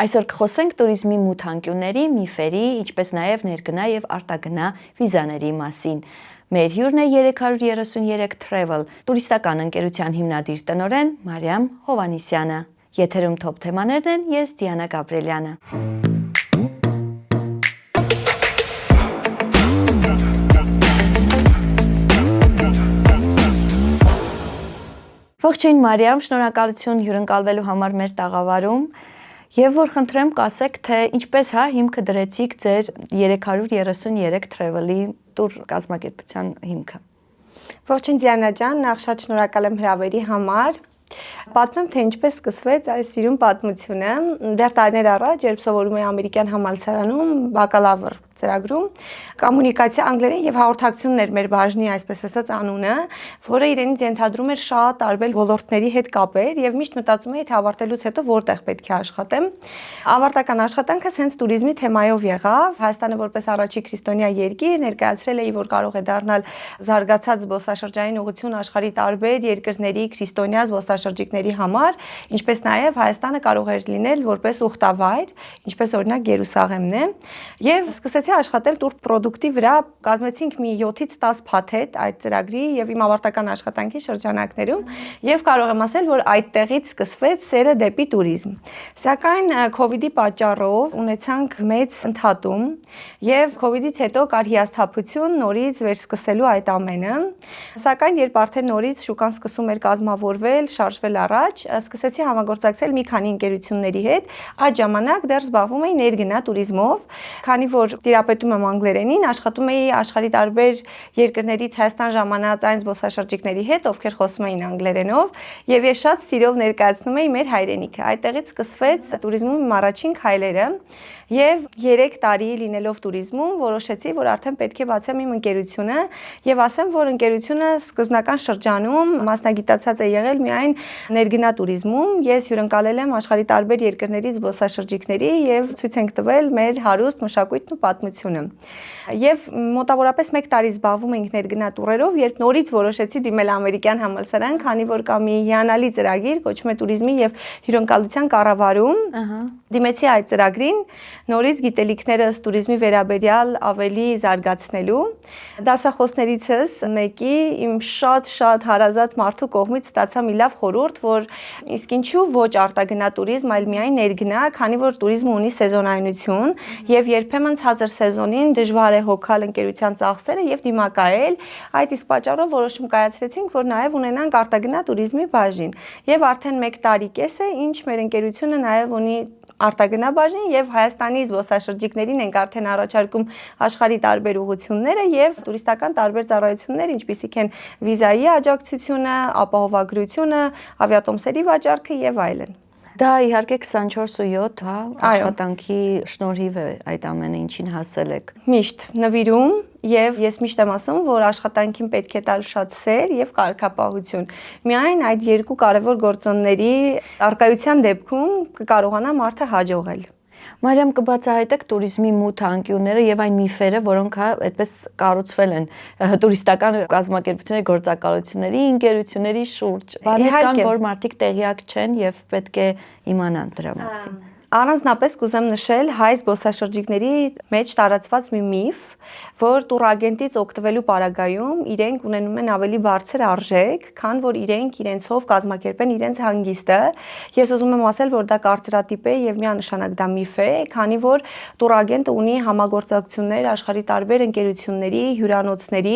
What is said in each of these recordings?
Այսօր կխոսենք տուրիզմի մութ անկյունների, միֆերի, ինչպես նաև ներգնա եւ արտագնա վիզաների մասին։ Մեր հյուրն է 333 Travel տուրիստական ընկերության հիմնադիր տնօրեն Մարիամ Հովհաննիսյանը։ Եթերում թոփ թեմաներն են, ես Դիանա Գաբրելյանը։ Ողջույն Մարիամ, շնորհակալություն հյուրընկալվելու համար մեր տաղավարում։ Եվ որ խնդրեմ կասեք, թե ինչպես հիմքը դրեցիք ձեր 333 Travel-ի տուր կազմակերպության հիմքը։ Ողջույն Դիանա ջան, նախ շատ շնորհակալ եմ հրավերի համար։ Պատմեմ, թե ինչպես սկսվեց այս սիրուն պատմությունը։ Դեռ տարիներ առաջ, երբ սովորում էի ամերիկյան համալսարանում բակալավր ծրագրում, կոմունիկացիա անգլերեն եւ հաղորդակցություններ մեր բաժնի, այսպես ասած, անունը, որը իրենից ենթադրում էր շատ տարբեր ոլորտների հետ կապեր եւ միշտ մտածում էի, թե ավարտելուց հետո որտեղ պետք է աշխատեմ։ Ավարտական աշխատանքս հենց տուրիզմի թեմայով եղավ։ Հայաստանը որպես առաջի քրիստոնյա երկիր ներկայացրել էի, որ կարող է դառնալ զարգացած զբոսաշրջային ուղղություն աշխարհի տարբեր երկրների քրիստոնյա զբոսաշրջիկների համար, ինչպես նաեւ Հայաստանը կարող էր լինել որպես ուխտավայր, ինչպես օրինակ Երուսաղեմն է, եւ սկսեցի աշխատել տուր պրոդուկտի վրա, կազմեցինք մի 7-ից 10 փաթեթ այդ ծրագրի եւ իմ ավարտական աշխատանքի շրջանակներում եւ կարող եմ ասել, որ այդտեղից սկսվեց սերը դեպի տուրիզմ։ Սակայն COVID-ի պատճառով ունեցանք մեծ ընդհատում եւ COVID-ից հետո կար հիասթափություն նորից վերսկսելու այդ ամենը։ Սակայն երբ արդեն նորից շուկան սկսում էր կազմավորվել, շարժվել առաջ, սկսեցի համագործակցել մի քանի ընկերությունների հետ։ Այդ ժամանակ դեռ զբաղվում էի ներգնա տուրիզմով, քանի որ տիրապետում եմ անգլերենին, աշխատում էի աշխարհի տարբեր երկրներից Հայաստան ժամանած այն զբոսաշրջիկների հետ, ովքեր խոսում էին անգլերենով, եւ ես շատ սիրով ներկայացնում էի մեր հայրենիքը։ Այդտեղից սկսվեց տուրիզմում իմ առաջին քայլերը եւ 3 տարի լինելով տուրիզմում որոշեցի, որ արդեն պետք է բացեմ իմ ընկերությունը եւ ասեմ, որ ընկերությունը սկզբնական շրջանում մասնագիտացած է եղել միայն ներգնա տուրիզմում։ Ես հյուրընկալել եմ աշխարհի տարբեր երկրներից զբոսաշրջիկների եւ ցույց ենք տվել մեր հարուստ մշակույթն ու պատմությունը։ Եվ մոտավորապես 1 տարի զբաղվում ենք ներգնա տուրերով, երբ նորից որոշեցի դիմել ամերիկյան համալսարան, քանի որ կա մի հիանալի ծրագիր, կոչվում է տուրիզմի եւ հյուրընկալության կառավարում։ Դիմեցի այդ ծրագրին, նորից գիտելիքներս տուրիզմի վերաբերյալ ավելի զարգացնելու։ Դասախոսներիցս մեկի իմ շատ հարազատ մարդու կողմից ստացա մի լավ խորհուրդ, որ իսկ ինչու ոչ արտագնա տուրիզմ, այլ միայն ներգնա, քանի որ տուրիզմը ունի սեզոնայնություն եւ երբեմն ցածր սեզոնին դժվար է հոգալ ընկերության ծախսերը եւ դիմակայել։ Այդ իսկ պատճառով որոշում կայացրեցինք, որ նաեւ ունենանք արտագնա տուրիզմի բաժին։ Եվ արդեն 1 տարի կես է, ինչ մեր ընկերությունը նաեւ ունի արտագնա բաժին եւ Հայաստանի զբոսաշրջիկներին ենք արդեն առաջարկում աշխարհի տարբեր ուղղությունները եւ տուրիստական տարբեր ծառայություններ, ինչպիսիք են վիզայի աջակցությունը, ապահովագրությունը, ավիատոմսերի վաճառքը եւ այլն։ Դա իհարկե 24/7, աշխատանքի շնորհիվ է այդ ամենը, ինչին հասել եք։ Միշտ նվիրում եւ ես միշտ եմ ասում, որ աշխատանքին պետք է տալ շատ սեր եւ կարգապահություն։ Միայն այդ երկու կարևոր գործոնների արկայության դեպքում կկարողանա մարդը հաջողել։ Մարիամ, կբացահայտեք տուրիզմի մութ անկյունները եւ այն միֆերը, որոնք այդպես կառուցվել են տուրիստական կազմակերպությունների, գործակալությունների, ընկերությունների շուրջ։ Բաներ կան, որ մարդիկ տեղյակ չեն եւ պետք է իմանան դրա մասին։ Առանձնապես կուզեմ նշել հայ զբոսաշրջիկների մեջ տարածված մի միֆ, որ տուրագենտից օգտվելու պարագայում իրենք ունենում են ավելի բարձր արժեք, քան որ իրենք իրենցով կազմակերպեն իրենց հանգիստը։ Ես ուզում եմ ասել, որ դա կարծրատիպ է եւ միանշանակ դա միֆ է, քանի որ տուրագենտը ունի համագործակցություններ աշխարհի տարբեր ընկերությունների, հյուրանոցների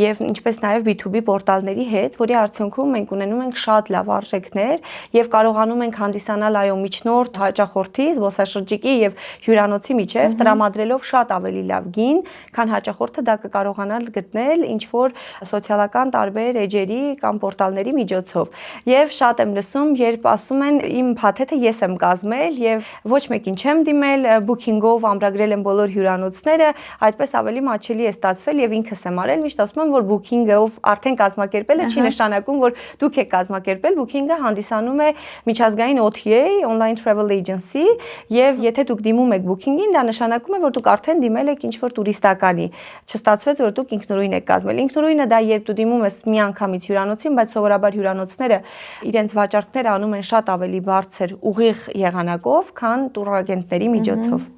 եւ ինչպես նաեւ B2B պորտալների հետ, որի արդյունքում մենք ունենում ենք շատ լավ արժեքներ եւ կարողանում ենք հանդիսանալ այո միջնորդ հաճախորդ զբոսաշրջիկի եւ հյուրանոցի միջև տրամադրելով շատ ավելի լավ գին, քան հաճախորդը դա կկարողանալ գտնել ինչ որ սոցիալական տարբեր էջերի կամ պորտալների միջոցով։ Եվ շատ եմ լսում, երբ ասում են իմ փաթեթը ես եմ կազմել եւ ոչ մեկին չեմ դիմել, Booking-ով ամրագրել եմ բոլոր հյուրանոցները, այդպես ավելի մաչելի է ստացվել եւ ինքս եմ արել, միշտ ասում եմ, որ Booking-ով արդեն կազմակերպելը չի նշանակում, որ դուք եք կազմակերպել, Booking-ը հանդիսանում է միջազգային OTA, online travel agency, դպրոցի եւ եթե դուք դիմում եք booking-ին, դա նշանակում է, որ դուք արդեն դիմել եք ինչ-որ տուրիստականի։ Չստացվեց, որ դուք ինքնուրույն եք կազմել։ Ինքնուրույնը դա երբ դու դիմում ես միանգամից հյուրանոցին, բայց սովորաբար հյուրանոցները իրենց վաճառքները անում են շատ ավելի բարձր ուղիղ եղանակով, քան տուրագենտների միջոցով։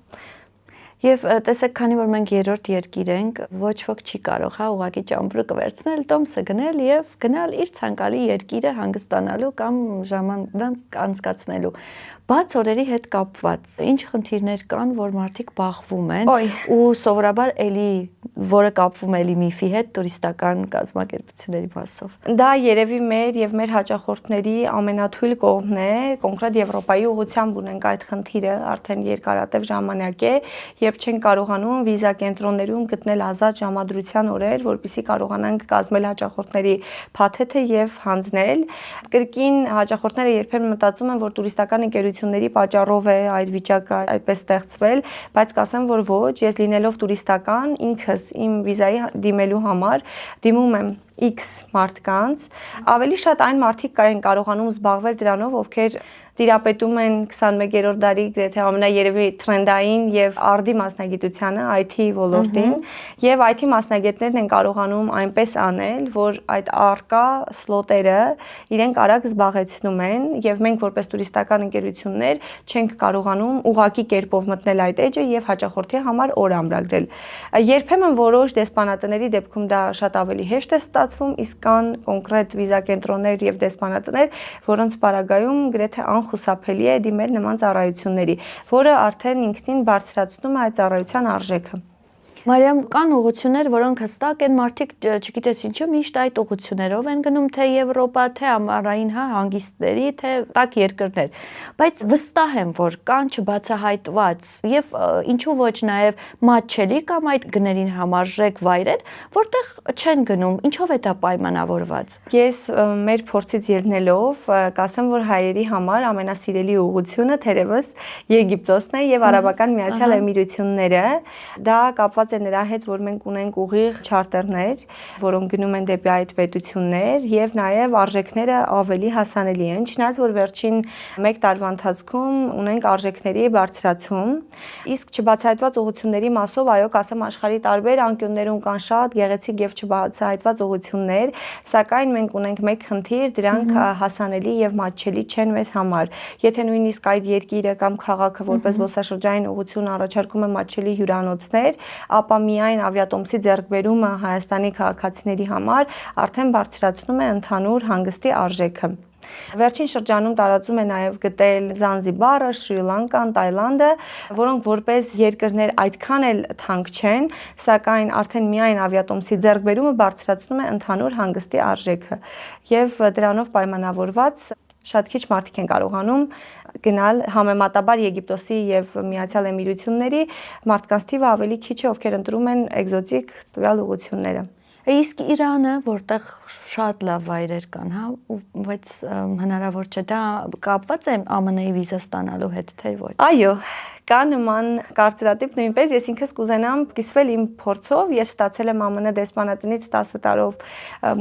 Եվ տեսեք, քանի որ մենք երրորդ երկիր ենք, ոչ ոք չի կարող, հա, ուղղակի ճամպրուկը վերցնել, տոմսը գնել եւ գնալ իր ցանկալի երկիրը հանգստանալու կամ ժամանակ անցկացնելու։ Բաց օրերի հետ կապված ինչ խնդիրներ կան, որ մարդիկ բախվում են ու սովորաբար էլի որը կապվում է էլի միֆի հետ տուրիստական կազմակերպությունների մասով։ Դա երևի մեր եւ մեր հաճախորդների ամենաթույլ կողմն է, կոնկրետ Եվրոպայի ուղղությամբ ունենք այդ խնդիրը արդեն երկարատև ժամանակ է, երբ չեն կարողանում վիզա կենտրոններում գտնել ազատ ժամադրության օրեր, որպեսզի կարողանանք կազմել հաճախորդների փաթեթը եւ հանձնել։ Կրկին հաճախորդները երբեմն մտածում են, որ տուրիստական ընկերությունների պատճառով է այդ վիճակը այդպես ստեղծվել, բայց կասեմ, որ ոչ, ես լինելով տուրիստական ինքս իմ վիզայի դիմելու համար դիմում եմ X մարդկանց, ավելի շատ այն մարդիկ են կարողանում զբաղվել դրանով, ովքեր տիրապետում են 21-րդ դարի գրեթե ամենաերևի տրենդային եւ արդի մասնագիտությանը IT ոլորտին եւ IT մասնագետներն են կարողանում այնպես անել, որ այդ արկա սլոտերը իրենք արագ զբաղեցնում են եւ մենք որպես տուրիստական ընկերություններ չենք կարողանում ուղակի կերպով մտնել այդ էջը եւ հաճախորդի համար օր ամրագրել։ Երբեմն որոշ դեսպանատների դեպքում դա շատ ավելի հեշտ է ստացվում, իսկ կան կոնկրետ վիզա կենտրոններ եւ դեսպանատներ, որոնց պարագայում գրեթե խուսափելի է դիմել նման ծառայությունների, որը արդեն ինքնին բարձրացնում է այդ ծառայության արժեքը։ Մարիամ, կան ուղղություններ, որոնք հստակ են, մարդիկ չգիտես ինչու միշտ այդ ուղղություններով են գնում, թե Եվրոպա, թե ամառային հանգիստների, թե տաք երկրներ, բայց վստահ եմ, որ կան չբացահայտված եւ ինչու ոչ նաեւ մատչելի կամ այդ գներին համարժեք վայրեր, որտեղ չեն գնում, ինչով է դա պայմանավորված։ Ես մեր փորձից ելնելով կասեմ, որ հայերի համար ամենասիրելի ուղղությունը թերևս Եգիպտոսն է եւ Արաբական Միացյալ Էմիրությունները, դա կապված է նրա հետ, որ մենք ունենք ուղիղ չարտերներ, որոնք գնում են դեպի այդ պետություններ եւ նաեւ արժեքները ավելի հասանելի են, չնայած որ վերջին 1 տարվա ընթացքում ունենք արժեքների բարձրացում, իսկ չբացահայտված ուղղությունների մասով այո, կասեմ աշխարհի տարբեր անկյուններում կան շատ գեղեցիկ եւ չբացահայտված ուղղություններ, սակայն մենք ունենք մեկ խնդիր, դրանք հասանելի եւ մատչելի չեն մեզ համար։ Եթե նույնիսկ այդ երկիրը կամ քաղաքը որպես զբոսաշրջային ուղղություն առաջարկում է մատչելի հյուրանոցներ, ապա միայն ավիատոմսի ձեռքբերումը Հայաստանի քաղաքացիների համար արդեն բարձրացնում է ընդհանուր հանգստի արժեքը։ Վերջին շրջանում տարածում է նաև գտել Զանզիբարը, Շրի Լանկան, Տայլանդը, որոնք որպես երկրներ այդքան էլ թանկ չեն, սակայն արդեն միայն ավիատոմսի ձեռքբերումը բարձրացնում է ընդհանուր հանգստի արժեքը։ Եվ դրանով պայմանավորված շատ քիչ մարդիկ են կարողանում գնալ համեմատաբար Եգիպտոսի եւ Միացյալ Էմիրությունների մարդկանց թիվը ավելի քիչ է, ովքեր ընտրում են էկզոտիկ տվյալ ուղղությունները։ Իսկ Իրանը, որտեղ շատ լավ վայրեր կան, հա, բայց հնարավոր չէ, դա կապված է ԱՄՆ-ի վիզա ստանալու հետ, թե ոչ։ Այո, կա նման կարծրատիպ նույնպես, ես ինքս կուզենամ կիսվել իմ փորձով, ես ստացել եմ ԱՄՆ դեսպանատնից 10 տարով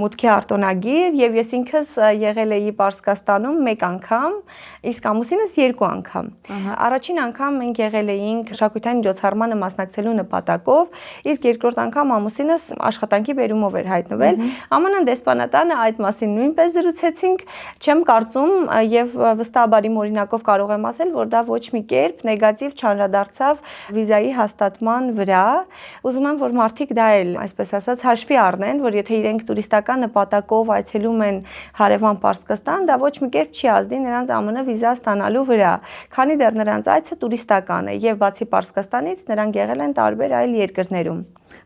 մուտքի արտոնագիր եւ ես ինքս եղել էի Պարսկաստանում 1 անգամ, իսկ ամուսինս 2 անգամ։ Առաջին անգամ մենք եղել էինք մշակութային միջոցառմանը մասնակցելու նպատակով, իսկ երկրորդ անգամ ամուսինս աշխատանքի բերումով էր հայտնվել։ ԱՄՆ դեսպանատանը այդ մասին նույնպես զրուցեցինք, չեմ կարծում եւ վստահաբար իմ օրինակով կարող եմ ասել, որ դա ոչ մի կերպ նեգատիվ չանդրադարձավ վիզայի հաստատման վրա։ Ուզում եմ, որ մարդիկ դա էլ, այսպես ասած, հաշվի առնեն, որ եթե իրենք տուրիստական նպատակով այցելում են հարևան Պարսկաստան, դա ոչ մի կերպ չի ազդի նրանց ԱՄՆ վիզա ստանալու վրա, քանի դեռ նրանց այցը տուրիստական է եւ բացի Պարսկաստանից նրանք եղել են տարբեր այլ երկրներում։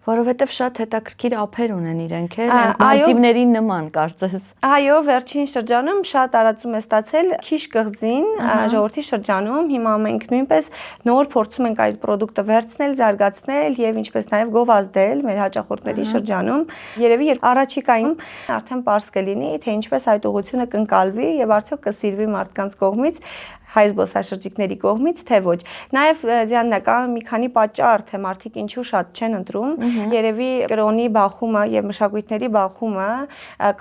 Որովհետև շատ հետաքրքիր ափեր ունեն իրենք, մալդիվների նման կարծես։ Այո, վերջին շրջանում շատ տարածում է ստացել Քիշ կղզին, ժողովրդի շրջանում, հիմա մենք նույնպես նոր փորձում ենք այդ պրոդուկտը վերցնել, զարգացնել եւ ինչպես նաեւ գովազդել մեր հաճախորդների շրջանում։ Երևի առաջիկայում արդեն պարզ կլինի, թե ինչպես այդ ուղղությունը կընկալվի եւ արդյոք կսիրվի մարդկանց կողմից, հայ զբոսաշրջիկների կողմից, թե ոչ։ Նաև Դիանա կա մի քանի պատճառ, թե մարդիկ ինչու շատ չեն ընտրում։ Երևի կրոնի բախումը եւ մշակույթների բախումը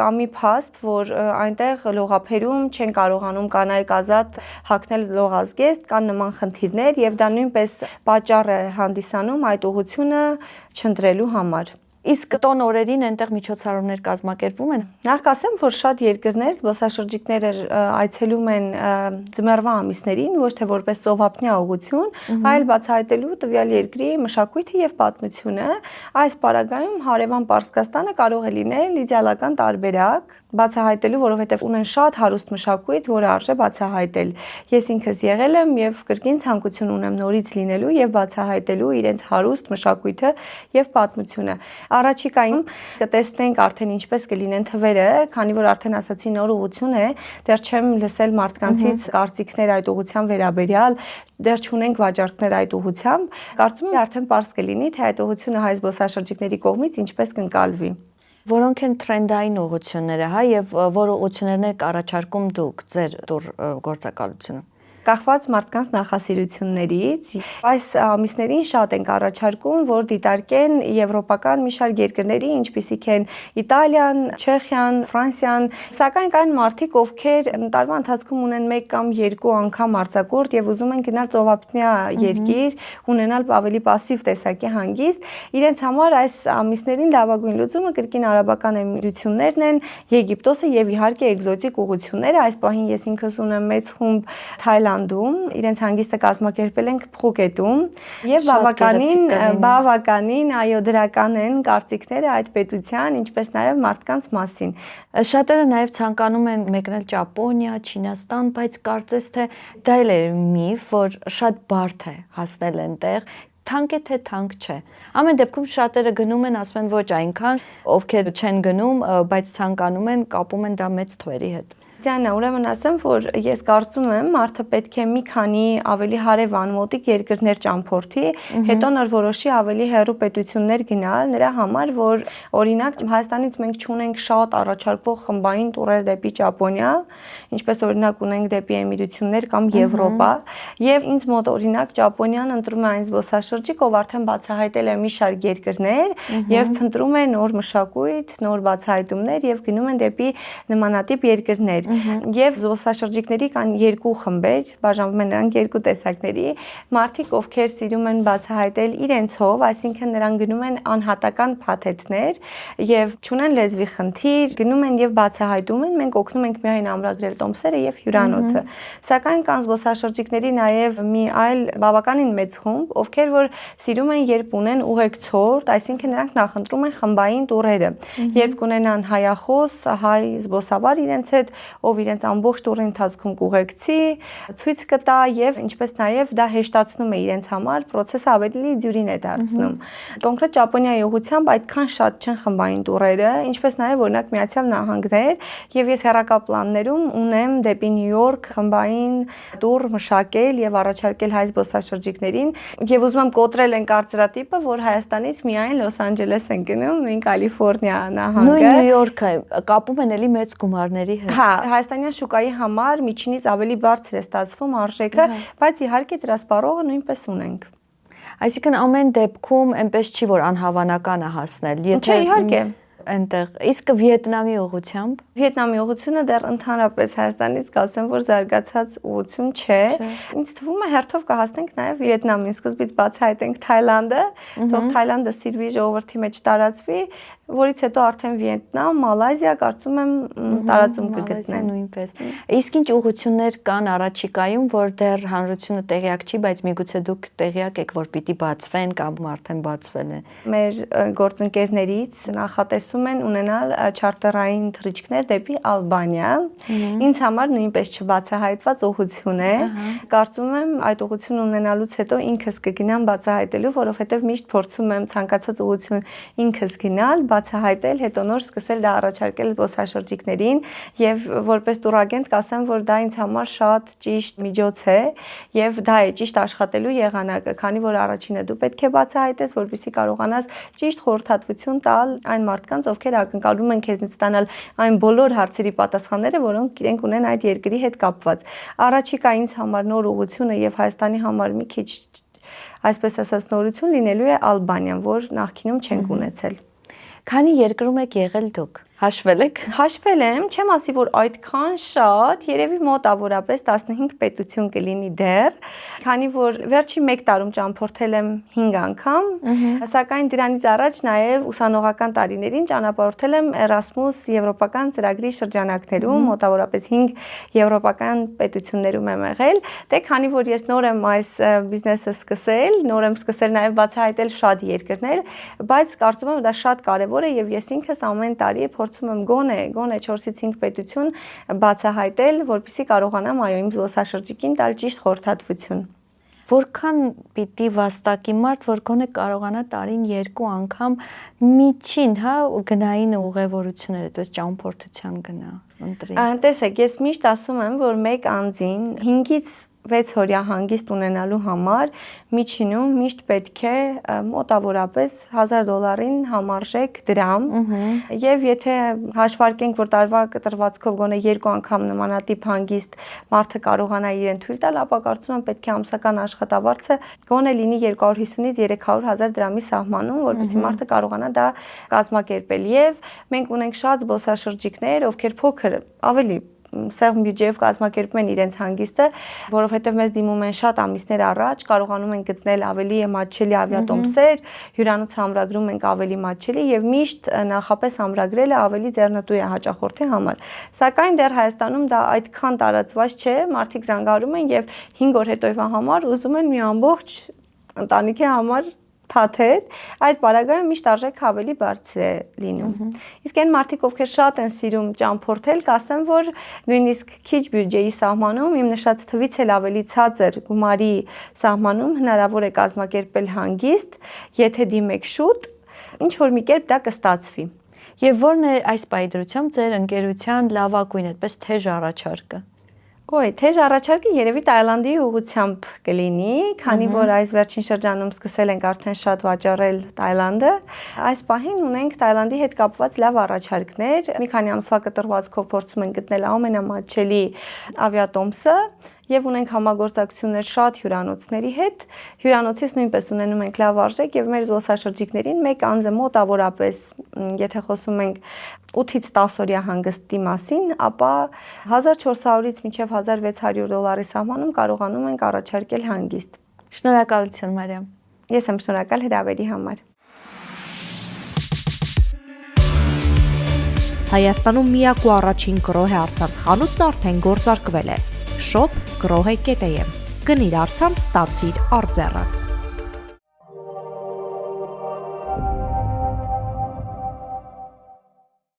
կա մի փաստ, որ այնտեղ լողափերում չեն կարողանում կանայք ազատ հագնել լողազգեստ, կան նման խնդիրներ եւ դա նույնպես պատճառ է հանդիսանում այդ ուղղությունը չընտրելու համար։ Իսկ տոն օրերին այնտեղ միջոցառումներ կազմակերպում են։ Նախ կասեմ, որ շատ երկրներ զբոսաշրջիկները այցելում են ձմեռվա ամիսներին, ոչ թե որպես ծովափնյա ուղղություն, այլ բացահայտելու տվյալ երկրի մշակույթը եւ պատմությունը։ Այս պարագայում հարևան Պարսկաստանը կարող է լինել իդեալական տարբերակ բացահայտելու, որովհետև ունեն շատ հարուստ մշակույթ, որը արժե բացահայտել։ Ես ինքս եղել եմ եւ կրկին ցանկություն ունեմ նորից լինելու եւ բացահայտելու իրենց հարուստ մշակույթը եւ պատմությունը։ Առաջիկայում կտեսնենք արդեն ինչպես կլինեն թվերը, քանի որ արդեն ասացի նոր ուղղություն է, դեռ չեմ լսել մարդկանցից կարծիքներ այդ ուղղության վերաբերյալ, դեռ չունենք վաճառքներ այդ ուղղությամբ։ Կարծում եմ արդեն պարզ կլինի, թե այդ ուղղությունը հայ զբոսաշրջիկների կողմից ինչպես կընկալվի։ Որոնք են թրենդային ուղղությունները, հա, եւ որ ուղղություններն եք առաջարկում դուք ձեր գործակալությունը։ Կախված մարդկանց նախասիրություններից, այս ամիսներին շատ ենք առաջարկում, որ դիտարկեն եվրոպական մի շարք երկրների, ինչպիսիք են Իտալիան, Չեխիան, Ֆրանսիան, սակայն կան մարդիկ, ովքեր տարվա ընթացքում ունեն 1 կամ 2 անգամ արձակուրդ եւ ուզում են գնալ ծովափնյա երկիր, ունենալ ավելի пассив տեսակի հանգիստ, իրենց համար այս ամիսներին լավագույն լուծումը կրկին արաբական էմիրություններն են, Եգիպտոսը եւ իհարկե էկզոտիկ ուղղությունները, այս պահին ես ինքս ունեմ մեծ խումբ Թայլանդում, իրենց հանգիստը կազմակերպել ենք Փուկետում եւ բավականին այո դրական են կարծիքները այդ պետության, ինչպես նաեւ մարդկանց մասին։ Շատերը նաեւ ցանկանում են մեկնել Ճապոնիա, Չինաստան, բայց կարծես թե դա էլ է միֆ, որ շատ բարդ է հասնել այնտեղ։ Թանկ է թե թանկ չէ։ Ամեն դեպքում շատերը գնում են, ասում են ոչ այնքան, ովքեր չեն գնում, բայց ցանկանում են, կապում են դա մեծ թվերի հետ։ Դիանա, ուրեմն ասեմ, որ ես կարծում եմ, մարդը պետք է մի քանի ավելի հարևան մոտիկ երկրներ ճամփորդի, հետո նոր որոշի ավելի հեռու պետություններ գնալ, նրա համար, որ օրինակ Հայաստանից մենք չունենք շատ առաջարկվող խմբային տուրեր դեպի Ճապոնիա, ինչպես օրինակ ունենք դեպի Էմիրություններ կամ Եվրոպա, եւ ինձ մոտ օրինակ Ճապոնիան ընտրում է այն զբոսաշրջիկ, ով արդեն բացահայտել է մի շարք երկրներ եւ փնտրում է նոր մշակույթ, նոր բացահայտումներ եւ գնում են դեպի նմանատիպ երկրներ։ Եվ զբոսաշրջիկների կան 2 խմբեր, բաժանվում են նրանք 2 տեսակների, մարդիկ, ովքեր սիրում են բացահայտել իրենցով, այսինքն նրանք գնում են անհատական փաթեթներ եւ չունեն լեզվի խնդիր, գնում են եւ բացահայտում են, մենք օգնում ենք միայն ամրագրել տոմսերը եւ հյուրանոցը։ Սակայն կան զբոսաշրջիկների նաեւ մի այլ բավականին մեծ խումբ, ովքեր որ սիրում են երբ ունեն ուղեկցորդ, այսինքն նրանք նախընտրում են խմբային տուրերը, երբ կունենան հայախոս, հայ զբոսավար իրենց հետ, ով իրենց ամբողջ տուրի ընթացքում կուղեկցի, ցույց կտա եւ ինչպես նաեւ դա հեշտացնում է իրենց համար, process-ը ավելի դյուրին է դարձնում։ Կոնկրետ Ճապոնիայի ուղղությամբ այդքան շատ չեն խմբային տուրերը, ինչպես նաեւ օրինակ Միացյալ Նահանգներ, եւ ես հեռակա պլաններում ունեմ դեպի Նյու Յորք խմբային տուր մշակել եւ առաջարկել հայ զբոսաշրջիկներին եւ ուզում եմ կոտրել են կարծրատիպը, որ Հայաստանից միայն Լոս Անջելես են գնում, նույն Կալիֆոռնիա նահանգը։ Նույն Նյու Յորքը կապում են էլի մեծ գումարների հետ։ Հա, հայաստանյան շուկայի համար միջինից ավելի բարձր է ստացվում արժեքը, բայց իհարկե դրա սպառողը նույնպես ունենք։ Այսինքն ամեն դեպքում այնպես չի, որ անհավանական է հասնել։ Չէ, իհարկե։ Այնտեղ իսկ Վիետնամի ուղղությամբ Վիետնամի ուղղությունը դեռ ընդհանրապես Հայաստանից կասեմ, որ զարգացած ուղղություն չէ։ Ինձ թվում է հերթով կհասնենք նաև Վիետնամին, սկզբից բացահայտենք Թայլանդը, թող Թայլանդը սիրվի ժողովրդի մեջ տարածվի, որից հետո արդեն Վիետնամ, Մալայզիա, կարծում եմ տարածում կգտնեն նույնպես։ Իսկ ինչ ուղղություններ կան առաջիկայում, որ դեռ հանրությունը տեղյակ չի, բայց միգուցե դուք տեղյակ եք, որ պիտի բացվեն կամ արդեն բացվել են։ Մեր գործընկերներից նախատեսում են ունենալ չարտերային թռիչքներ դեպի Ալբանիա։ Ինձ համար նույնպես չբացահայտված ուղղություն է։ Կարծում եմ այդ ուղղությունը ունենալուց հետո ինքս կգնամ բացահայտելու, որովհետև միշտ փորձում եմ ցանկացած ուղղություն ինքս գնալ, բացահայտել, հետո նոր սկսել դա առաջարկել զբոսաշրջիկներին եւ որպես տուրագենտ կասեմ, որ դա ինձ համար շատ ճիշտ միջոց է եւ դա է ճիշտ աշխատելու եղանակը, քանի որ առաջինը դու պետք է բացահայտես, որպեսզի կարողանաս ճիշտ խորհրդատվություն տալ այն մարդկանց, մարդկանց, ովքեր ակնկալում են քեզնից ստանալ այն բոլոր հարցերի պատասխանները, որոնք իրենք ունեն այդ երկրի հետ կապված։ Առաջիկա ինձ համար նոր ուղղությունը եւ Հայաստանի համար մի քիչ այսպես ասած նորություն լինելու է Ալբանիան, որ նախկինում չենք ունեցել։ Քանի երկրում եք եղել դուք։ Հաշվել եք։ Հաշվել եմ, չեմ ասի, որ այդքան շատ, երևի մոտավորապես 15 պետություն կլինի դեռ, քանի որ վերջի 1 տարում ճամփորդել եմ 5 անգամ, սակայն դրանից առաջ նաև ուսանողական տարիներին ճանապարհորդել եմ Erasmus եվրոպական ծրագրի շրջանակներում, մոտավորապես 5 եվրոպական պետություններում եմ եղել, դե քանի որ ես նոր եմ այս բիզնեսը սկսել, նոր եմ սկսել նաև բացահայտել շատ երկրներ, բայց կարծում եմ դա շատ կարևոր է եւ ես ինքս ամեն տարի փորձում եմ գոնե 4-ից 5 պետություն բացահայտել, որպեսզի կարողանամ այո իմ զբոսաշրջիկին տալ ճիշտ խորհրդատվություն։ Որքան պիտի վաստակի մարդ, որ գոնե կարողանա տարին 2 անգամ միջին, հա, գնային ուղևորությունները, դες ճամփորդության գնա, ընտրի։ Տեսեք, ես միշտ ասում եմ, որ մեկ անձին 5-ից 6 օրյա հանգիստ ունենալու համար միջինում միշտ պետք է մոտավորապես $1000 համարժեք դրամ եւ եթե հաշվարկենք որ տարվա կտրվածքով գոնե 2 անգամ նմանատիպ հանգիստ մարդը կարողանա իրեն թույլ տալ, ապա կարծում եմ պետք է ամսական աշխատավարձը գոնե լինի 250-ից 300,000 դրամի սահմանում, որպեսզի մարդը կարողանա դա կազմակերպել եւ մենք ունենք շատ զբոսաշրջիկներ, ովքեր փոքր ավելի սեղմ բյուջեով կազմակերպում են իրենց հանգիստը, որովհետև մեզ դիմում են շատ ամիսներ առաջ, կարողանում են գտնել ավելի մատչելի ավիատոմսեր, հյուրանոց ամրագրում ենք ավելի մատչելի եւ միշտ նախապես ամրագրելը ավելի ձեռնտու է հաճախորդի համար։ Սակայն դեռ Հայաստանում դա այդքան տարածված չէ, մարդիկ զանգարում են եւ 5 օր հետոյվա համար ուզում են մի ամբողջ ընտանիքի համար փաթեթ, այդ պարագայում միշտ արժեքը ավելի բարձր է լինում։ Իսկ այն մարդիկ, ովքեր շատ են սիրում ճամփորդել, կասեմ, որ նույնիսկ քիչ բյուջեի սահմանում, իմ նշած թվից էլ ավելի ցածր գումարի սահմանում հնարավոր է կազմակերպել հանգիստ, եթե դիմեք շուտ, ինչ որ մի կերպ դա կստացվի։ Եվ ո՞րն է այս պայդրությամբ ձեր ընկերության լավագույն, այդպես թեժ առաջարկը։ Թեժ առաջարկը երևի Թայլանդի ուղղությամբ կլինի, քանի որ այս վերջին շրջանում սկսել ենք արդեն շատ վաճառել Թայլանդը։ Այս պահին ունենք Թայլանդի հետ կապված լավ առաջարկներ։ Մի քանի ամսվա կտրվածքով փորձում ենք գտնել ամենամատչելի ավիատոմսը եւ ունենք համագործակցություններ շատ հյուրանոցների հետ։ Հյուրանոցից նույնպես ունենում ենք լավ արժեք եւ մեր զբոսաշրջիկներին մեկ անձը մոտավորապես, եթե խոսում ենք 8-ից 10 օրյա հանգստի մասին, ապա $1400-ից մինչև $1600 սահմանում կարողանում ենք առաջարկել հանգիստ։ Շնորհակալություն, Մարիամ։ Ես եմ շնորհակալ հրավերի համար։ Հայաստանում միակ ու առաջին կրոհե առցանց խանութն արդեն գործարկվել է։ Shop.grohe.am Գնիր առցանց, ստացիր արձեռակ։